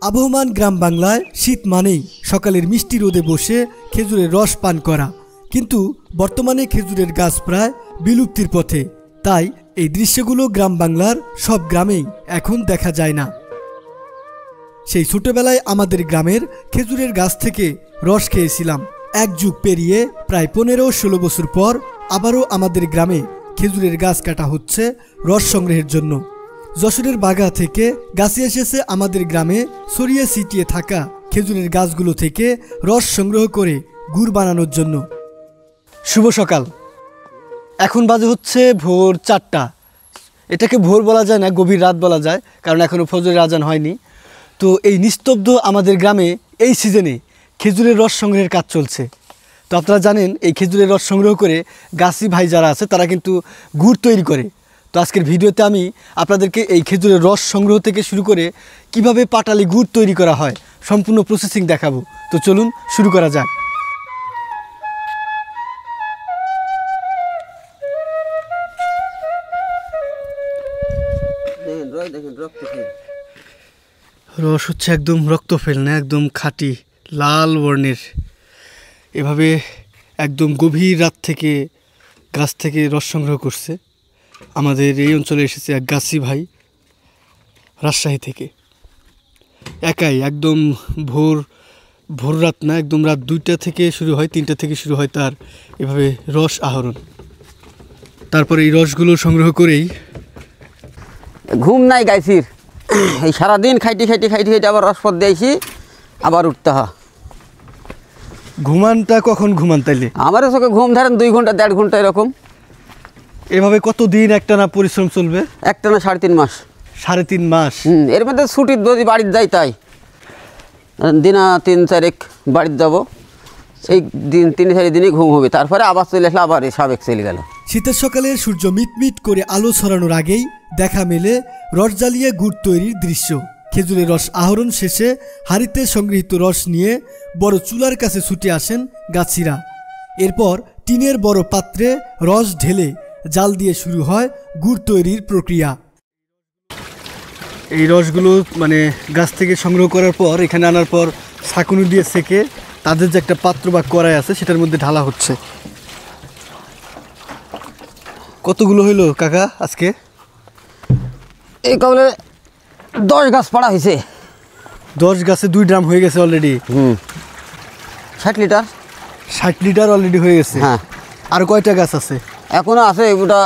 আবহমান গ্রাম বাংলায় শীত মানেই সকালের মিষ্টি রোদে বসে খেজুরের রস পান করা, কিন্তু বর্তমানে খেজুরের গাছ প্রায় বিলুপ্তির পথে। তাই এই দৃশ্যগুলো গ্রাম বাংলার সব গ্রামেই এখন দেখা যায় না। সেই ছোটবেলায় আমাদের গ্রামের খেজুরের গাছ থেকে রস খেয়েছিলাম। এক যুগ পেরিয়ে প্রায় 15-16 বছর পর আবারও আমাদের গ্রামে খেজুরের গাছ কাটা হচ্ছে রস সংগ্রহের জন্য। যশোরের বাগা থেকে গাছে এসেছে আমাদের গ্রামে ছড়িয়ে ছিটিয়ে থাকা খেজুরের গাছগুলো থেকে রস সংগ্রহ করে গুড় বানানোর জন্য। শুভ সকাল, এখন বাজে হচ্ছে ভোর 4টা। এটাকে ভোর বলা যায় না, গভীর রাত বলা যায়, কারণ এখনও ফজরের আজান হয়নি। তো এই নিস্তব্ধ আমাদের গ্রামে এই সিজনে খেজুরের রস সংগ্রহের কাজ চলছে। তো আপনারা জানেন এই খেজুরের রস সংগ্রহ করে গাছি ভাই যারা আছে তারা কিন্তু গুড় তৈরি করে। তো আজকের ভিডিওতে আমি আপনাদেরকে এই খেজুরের রস সংগ্রহ থেকে শুরু করে কিভাবে পাটালি গুড় তৈরি করা হয় সম্পূর্ণ প্রসেসিং দেখাবো। তো চলুন শুরু করা যাক। রস হচ্ছে একদম রক্তফেল না, একদম খাঁটি লাল বর্ণের। এভাবে একদম গভীর রাত থেকে গাছ থেকে রস সংগ্রহ করছে। আমাদের এই অঞ্চলে এসেছে এক গাছি ভাই রাজশাহী থেকে, একাই একদম ভোর রাত না, একদম রাত 2টা থেকে শুরু হয়, 3টা থেকে শুরু হয় তার এভাবে রস আহরণ। তারপরে এই রসগুলো সংগ্রহ করেই ঘুম নাই গাইছির, এই সারাদিন খাইতে আবার রসপদ দিয়েছি, আবার উঠতে হয়। ঘুমানটা কখন ঘুমান তাইলে? আমারও চোখে ঘুম ধরেন 2 ঘন্টা 1.5 ঘন্টা এরকম। এভাবে কতদিন একটানা পরিশ্রম চলবে? একটানা 3.5 মাস। 3.5 মাস? এর মধ্যে ছুটির যদি বাড়িতে যাই তাই দিনা 3-4 বাড়িতে যাবো, এই দিন 3-4 দিনই ঘুম হবে, তারপরে আবার চলে আসলে আবার সাবেক চলে গেল। শীতের সকালে সূর্য মিটমিট করে আলো ছড়ানোর আগেই দেখা মেলে রস জ্বালিয়ে গুড় তৈরির দৃশ্য। খেজুরের রস আহরণ শেষে হাঁড়িতে সংগৃহীত রস নিয়ে বড় চুলার কাছে ছুটে আসেন গাছিরা। এরপর টিনের বড় পাত্রে রস ঢেলে জাল দিয়ে শুরু হয় গুড় তৈরির প্রক্রিয়া। এই রসগুলো মানে গাছ থেকে সংগ্রহ করার পর এখানে আনার পর ছাঁকুনি দিয়ে সেকে তাদের যে একটা পাত্র বা কড়াই আছে সেটার মধ্যে ঢালা হচ্ছে। কতগুলো হইলো কাকা আজকে? এই কবলে 10 গাছ পাড়া হয়েছে। 10 গাছে 2 ড্রাম হয়ে গেছে অলরেডি। 60 লিটার। 60 লিটার অলরেডি হয়ে গেছে। হ্যাঁ। আর কয়টা গাছ আছে? এখনো আছে, ওটা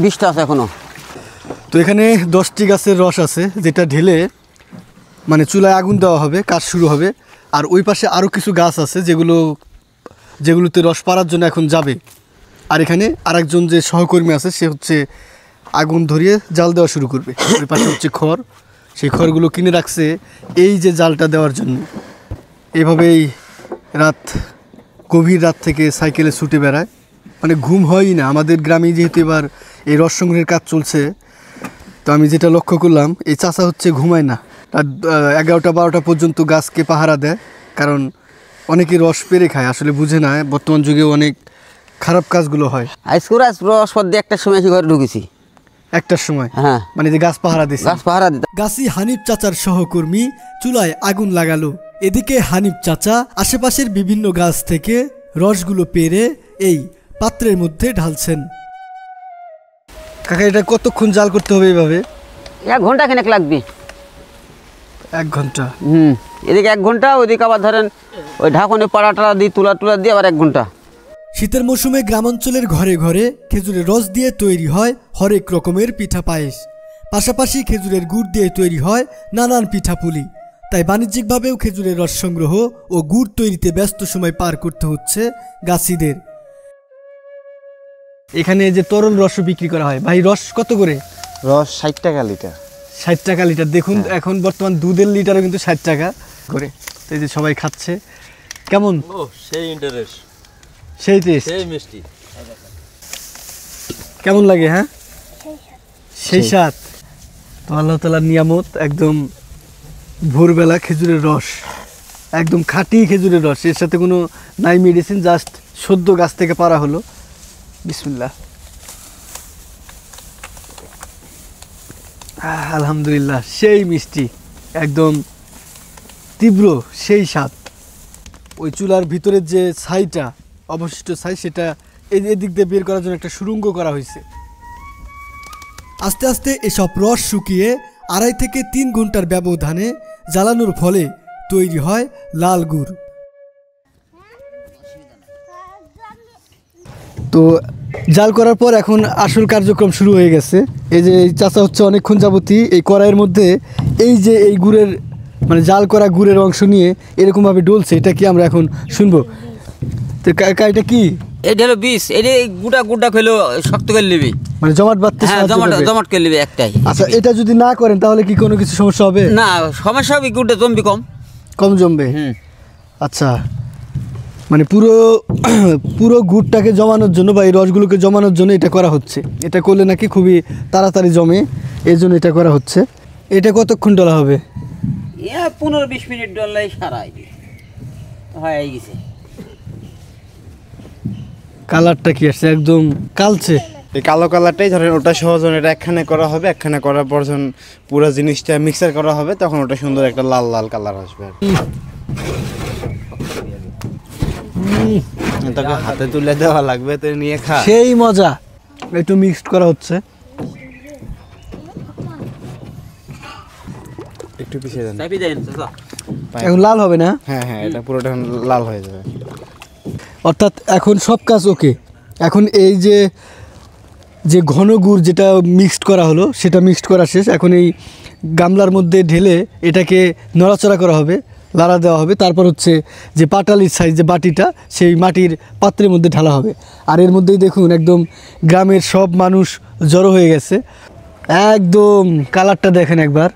20টা আছে এখনো। তো এখানে 10টি গাছের রস আছে, যেটা ঢেলে মানে চুলায় আগুন দেওয়া হবে, কাজ শুরু হবে। আর ওই পাশে আরও কিছু গাছ আছে যেগুলোতে রস পাড়ার জন্য এখন যাবে। আর এখানে আরেকজন যে সহকর্মী আছে সে হচ্ছে আগুন ধরিয়ে জাল দেওয়া শুরু করবে। ওই পাশে হচ্ছে খড়, সেই খড়গুলো কিনে রাখছে এই যে জালটা দেওয়ার জন্য। এভাবেই গভীর রাত থেকে সাইকেলে ছুটে বেড়ায়, মানে ঘুম হয়ই না। আমাদের গ্রামে যেহেতু এবার এই রস সংগ্রহের কাজ চলছে, তো আমি যেটা লক্ষ্য করলাম এই চাচা হচ্ছে ঘুমায় না, রাত 11টা-12টা পর্যন্ত গাছকে পাহারা দেয়। কারণ অনেকে রস পেরে খায়, আসলে বুঝে না বর্তমান যুগে অনেক খারাপ কাজগুলো হয়। রসপদ দিয়ে একটার সময় এসে ঘরে ঢুকেছি। একটার সময়? হ্যাঁ, মানে যে গাছ পাহারা দিচ্ছে। গাছ পাহারা দিতে গাছি হানিফ চাচার সহকর্মী চুলায় আগুন লাগালো। এদিকে হানিফ চাচা আশেপাশের বিভিন্ন গাছ থেকে রসগুলো পেরে এই পাত্রের মধ্যে ঢালছেন। কাকা এটা কতক্ষণ জাল করতে হবে এইভাবে? 1 ঘন্টা খানেক লাগবে। 1 ঘন্টা? এদিকে 1 ঘন্টা, ওইদিকে আবার ধরেন ওই ঢাকনে পাড়াটা দিয়ে তুলা দিয়ে আবার 1 ঘন্টা। শীতের মৌসুমে গ্রামাঞ্চলের ঘরে ঘরে খেজুরের রস দিয়ে তৈরি হয় হরেক রকমের পিঠা পায়েস, পাশাপাশি খেজুরের গুড় দিয়ে তৈরি হয় নানান পিঠাপুলি। তাই বাণিজ্যিকভাবেও খেজুরের রস সংগ্রহ ও গুড় তৈরিতে ব্যস্ত সময় পার করতে হচ্ছে গাছিদের। এখানে যে তরল রসও বিক্রি করা হয়। ভাই রস কত করে? রস 60 টাকা লিটার। 60 টাকা লিটার। দেখুন এখন বর্তমান দুধের লিটারও কিন্তু 60 টাকা করে। তো এই যে সবাই খাচ্ছে, কেমন? সেই ইন্টারেস্ট, সেই টেস্ট, সেই মিষ্টি। কেমন লাগে? হ্যাঁ, সেই স্বাদ। তো আল্লাহ তাআলার নিয়ামত, একদম ভোরবেলা খেজুরের রস, একদম খাঁটি খেজুরের রস, এর সাথে কোনো নাই মেডিসিন, জাস্ট সদ্য গাছ থেকে পাড়া হলো। বিসমিল্লাহ। আলহামদুলিল্লাহ, সেই মিষ্টি, একদম তীব্র সেই স্বাদ। ওই চুলার ভিতরের যে ছাইটা, অবশিষ্ট ছাই, সেটা এদিক দিয়ে বের করার জন্য একটা সুড়ঙ্গ করা হয়েছে। আস্তে আস্তে এসব রস শুকিয়ে 2.5 থেকে 3 ঘন্টার ব্যবধানে জ্বালানোর ফলে তৈরি হয় লাল গুড়। তো জাল করার পর এখন আসল কার্যক্রম শুরু হয়ে গেছে। এই যে চাচা হচ্ছে অনেকক্ষণ যাবতই এই কড়াইয়ের মধ্যে এই যে এই গুড়ের মানে জাল করা গুড়ের অংশ নিয়ে এরকমভাবে ডলছে। এটা কি আমরা এখন শুনবো? তো এটা কি? এটা হলো বিষ, এটা গুড়া গুড়া খেলেও শক্ত করে নিবি, মানে জমাট বাঁধতে হ্যাঁ সাহায্য জমাট করবে। জমাট করে নিবি একটাই। আচ্ছা, এটা যদি না করেন তাহলে কি কোনো কিছু সমস্যা হবে? না, সমস্যা হবে, গুড়টা জমবি কম জমবে। আচ্ছা, মানে পুরো গুড়টাকে জমানোর জন্য বা এই রসগুলোকে জমানোর জন্য এটা করা হচ্ছে। এটা করলে নাকি খুবই তাড়াতাড়ি জমে, এই জন্য এটা করা হচ্ছে। এটা কতক্ষণ ডলা হবে? 15-20 মিনিট ডললেই সারাই হয়ে গেছে। কালারটা কি আসছে? একদম কালচে। এই কালো কালারটাই ধরেন ওটা সহজ, এটা একখানে করা হবে, একখানে করার পর যখন পুরো জিনিসটা মিক্সার করা হবে তখন ওটা সুন্দর একটা লাল লাল কালার আসবে। তোকে হাতে তুলে দেওয়া লাগবে, তুই নিয়ে খা। সেই মজা। একটু মিক্সড করা হচ্ছে। একটু পিছিয়ে দেন। এখন লাল হবে না? হ্যাঁ হ্যাঁ, এটা পুরোটা লাল হয়ে যাবে। অর্থাৎ এখন সব কাজ ওকে। এখন এই যে যে ঘন গুড় যেটা মিক্সড করা হলো সেটা মিক্সড করা শেষ। এখন এই গামলার মধ্যে ঢেলে এটাকে নড়াচড়া করা হবে, লাড়া দেওয়া হবে। তারপর হচ্ছে যে পাটালির সাইজ যে বাটিটা, সেই মাটির পাত্রের মধ্যে ঢালা হবে। আর এর মধ্যেই দেখুন একদম গ্রামের সব মানুষ জড়ো হয়ে গেছে। একদম কালারটা দেখেন একবার।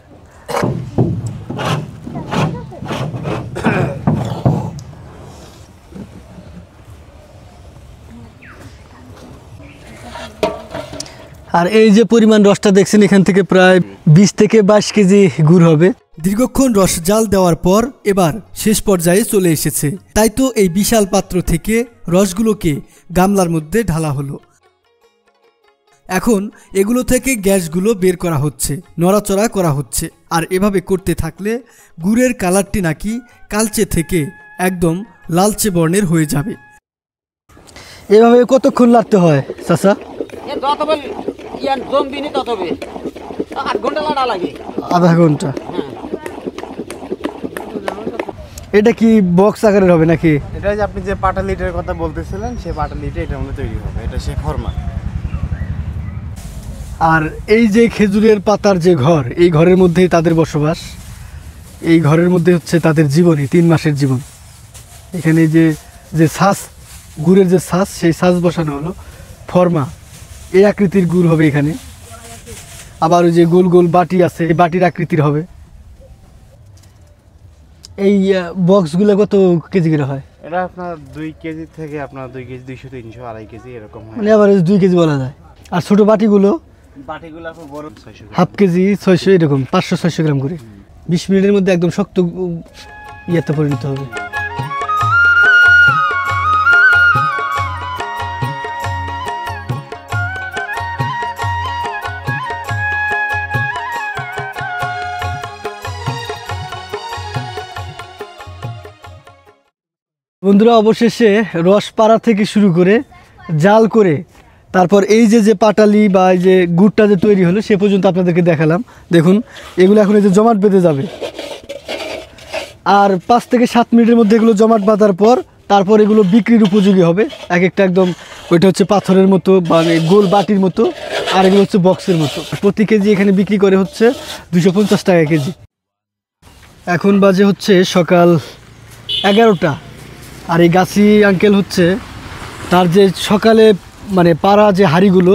আর এই যে পরিমাণ রসটা দেখছেন, এখান থেকে প্রায় 20 থেকে 22 কেজি গুড় হবে। দীর্ঘক্ষণ রস জাল দেওয়ার পর এবার শেষ পর্যায়ে চলে এসেছে। তাই তো এই বিশাল পাত্র থেকে রসগুলোকে গামলার মধ্যে ঢালা হলো। এখন এগুলো থেকে গ্যাসগুলো বের করা হচ্ছে, নড়াচড়া করা হচ্ছে। আর এভাবে করতে থাকলে গুড়ের কালারটি নাকি কালচে থেকে একদম লালচে বর্ণের হয়ে যাবে। এভাবে কতক্ষণ লাগতে হয় চাচা? আধা ঘন্টা। এটা কি বক্স আকারের হবে নাকি? এটা যে আপনি যে পাটালিটার কথা বলতেছিলেন, সেই পাটালিটা এটার মধ্যে তৈরি হবে। এটা সে ফরমা। আর এই যে খেজুরের পাতার যে ঘর, এই ঘরের মধ্যেই তাদের বসবাস। এই ঘরের মধ্যে হচ্ছে তাদের জীবনী, 3 মাসের জীবন। এখানে যে ছাঁচ, গুড়ের যে ছাঁচ, সেই ছাঁচ বসানো হলো। ফরমা এই আকৃতির গুড় হবে এখানে। আবার ওই যে গোল গোল বাটি আছে, এই বাটির আকৃতির হবে। এই বক্সগুলো কত কেজি করে হয়? এটা আপনার 2 কেজি থেকে আপনার 2 কেজি, 200, 300, 2.5 কেজি এরকম হয়। মানে আবার 2 কেজি বলা যায়। আর ছোট বাটিগুলো আপনার বড় 600 হাফ কেজি, 600, এরকম 500-600 গ্রাম করে। 20 মিনিটের মধ্যে একদম শক্ত ইয়েতে পরিণত হবে। বন্ধুরা, অবশেষে রস পাড়া থেকে শুরু করে জাল করে তারপর এই যে পাটালি বা এই যে গুড়টা যে তৈরি হলো সে পর্যন্ত আপনাদেরকে দেখালাম। দেখুন এগুলো এখন এই যে জমাট বেঁধে যাবে। আর 5 থেকে 7 মিনিটের মধ্যে এগুলো জমাট বাঁধার পর তারপর এগুলো বিক্রির উপযোগী হবে। এক একটা একদম, ওইটা হচ্ছে পাথরের মতো মানে গোল বাটির মতো, আর এগুলো হচ্ছে বক্সের মতো। প্রতি কেজি এখানে বিক্রি করে হচ্ছে 250 টাকা কেজি। এখন বাজে হচ্ছে সকাল 11টা। আর এই গাছি আঙ্কেল হচ্ছে তার যে সকালে মানে পাড়া যে হাঁড়িগুলো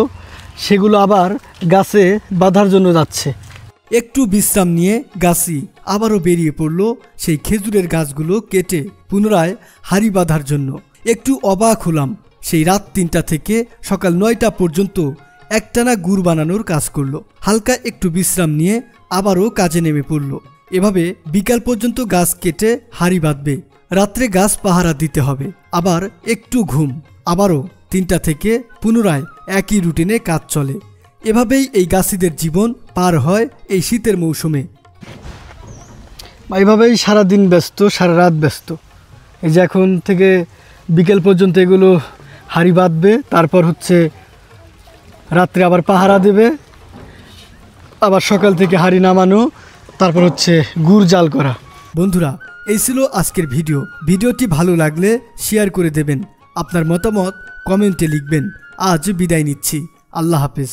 সেগুলো আবার গাছে বাঁধার জন্য যাচ্ছে। একটু বিশ্রাম নিয়ে গাছি আবারও বেরিয়ে পড়ল সেই খেজুরের গাছগুলো কেটে পুনরায় হাঁড়ি বাঁধার জন্য। একটু অবাক হলাম, সেই রাত 3টা থেকে সকাল 9টা পর্যন্ত একটানা গুড় বানানোর কাজ করলো। হালকা একটু বিশ্রাম নিয়ে আবারও কাজে নেমে পড়ল। এভাবে বিকাল পর্যন্ত গাছ কেটে হাঁড়ি বাঁধবে। রাত্রে গাছ পাহারা দিতে হবে, আবার একটু ঘুম, আবারও 3টা থেকে পুনরায় একই রুটিনে কাজ চলে। এভাবেই এই গাছিদের জীবন পার হয় এই শীতের মৌসুমে। এইভাবেই সারাদিন ব্যস্ত, সারা রাত ব্যস্ত। এই যে এখন থেকে বিকেল পর্যন্ত এগুলো হাঁড়ি বাঁধবে, তারপর হচ্ছে রাত্রে আবার পাহারা দেবে, আবার সকাল থেকে হাঁড়ি নামানো, তারপর হচ্ছে গুড় জাল করা। বন্ধুরা, এই ছিল আজকের ভিডিওটি ভালো লাগলে শেয়ার করে দেবেন, আপনার মতামত কমেন্টে লিখবেন। আজ বিদায় নিচ্ছি, আল্লাহ হাফেজ।